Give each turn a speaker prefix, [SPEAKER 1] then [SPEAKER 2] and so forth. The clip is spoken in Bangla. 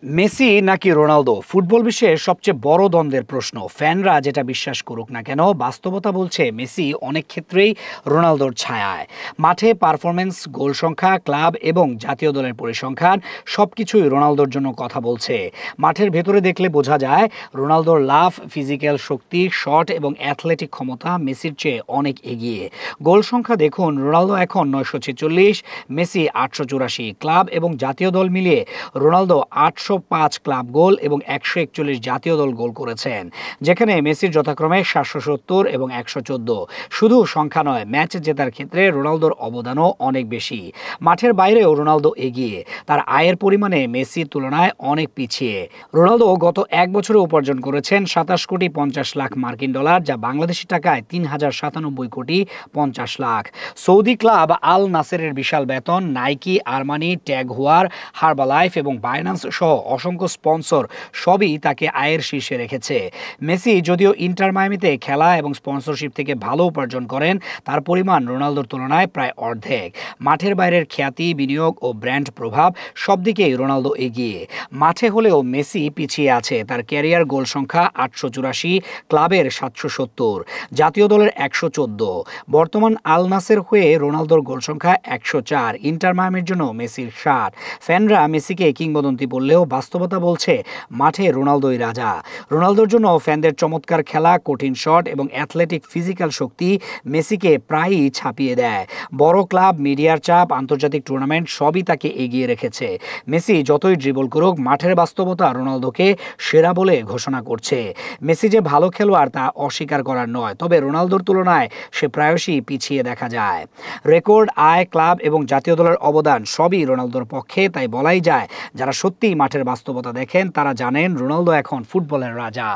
[SPEAKER 1] মেসি নাকি রোনালদো ফুটবল বিশ্বের সবচেয়ে বড় দ্বন্দ্বের প্রশ্ন। ফ্যানরা যেটা বিশ্বাস করুক না কেন, বাস্তবতা বলছে মেসি অনেক ক্ষেত্রেই রোনালদোর ছায়ায়। মাঠে পারফরমেন্স, গোল সংখ্যা, ক্লাব এবং জাতীয় দলের পরিসংখ্যান সবকিছুই রোনালদোর জন্য কথা বলছে। মাঠের ভেতরে দেখলে বোঝা যায় রোনালদোর লাফ, ফিজিক্যাল শক্তি, শট এবং অ্যাথলেটিক ক্ষমতা মেসির চেয়ে অনেক এগিয়ে। গোল সংখ্যা দেখুন, রোনালদো এখন 946, মেসি 884। ক্লাব এবং জাতীয় দল মিলিয়ে রোনালদো 805 ক্লাব গোল এবং 141 জাতীয় দল গোল করেছেন, যেখানে মেসির যথাক্রমে 770 এবং 114। শুধু সংখ্যা নয়, ম্যাচ জেতার ক্ষেত্রে রোনালদোর অবদানও অনেক বেশি। মাঠের বাইরেও রোনালদো এগিয়ে, তার আয়ের পরিমাণে মেসির তুলনায় অনেক পিছিয়ে। রোনালদো গত এক বছরে উপার্জন করেছেন 27 কোটি 50 লাখ মার্কিন ডলার, যা বাংলাদেশি টাকায় 3097 কোটি 50 লাখ। সৌদি ক্লাব আল নাসেরের বিশাল বেতন, নাইকি, আরমানি, ট্যাগ হুয়ার, হার্বালাইফ এবং বাইন্যান্স সহ অসংখ্য স্পন্সর সবই তাকে আয়ের শীর্ষে রেখেছে। মেসি যদিও ইন্টার মায়ামিতে খেলা এবং স্পন্সরশিপ থেকে ভালো উপার্জন করেন, তার পরিমাণ রোনালদোর তুলনায় প্রায় অর্ধেক। মাঠের বাইরের খ্যাতি, বিনিয়োগ ও ব্র্যান্ড প্রভাব সব দিকেই রোনালদো এগিয়ে। মাঠে হলেও মেসি পিছিয়ে আছে। তার ক্যারিয়ার গোল সংখ্যা 884, ক্লাবের 770, জাতীয় দলের 114। বর্তমান আল নাসের হয়ে রোনালদোর গোল সংখ্যা 104, ইন্টার মায়ামির জন্য মেসির 60। ফ্যানরা মেসিকে কিংবদন্তি বললেও বাস্তবতা বলছে মাঠে রোনালদোই রাজা। রোনালদোর জন্য ফ্যানদের চমৎকার খেলা, কঠিন শট এবং অ্যাথলেটিক ফিজিক্যাল শক্তি মেসিকে প্রায়ই ছাপিয়ে দেয়। বড় ক্লাব, মিডিয়ার চাপ, আন্তর্জাতিক টুর্নামেন্ট সবই তাকে এগিয়ে রেখেছে। মেসি যতই ড্রিবল করুক, মাঠের বাস্তবতা রোনালদোকে সেরা বলে ঘোষণা করছে। মেসি যে ভালো খেলোয়াড় তা অস্বীকার করার নয়, তবে রোনালদোর তুলনায় সে প্রায়শই পিছিয়ে দেখা যায়। রেকর্ড, আয়, ক্লাব এবং জাতীয় দলের অবদান সবই রোনালদোর পক্ষে। তাই বলাই যায়, যারা সত্যিই মাঠের বাস্তবতা দেখেন তারা জানেন রোনালদো এখন ফুটবলের রাজা।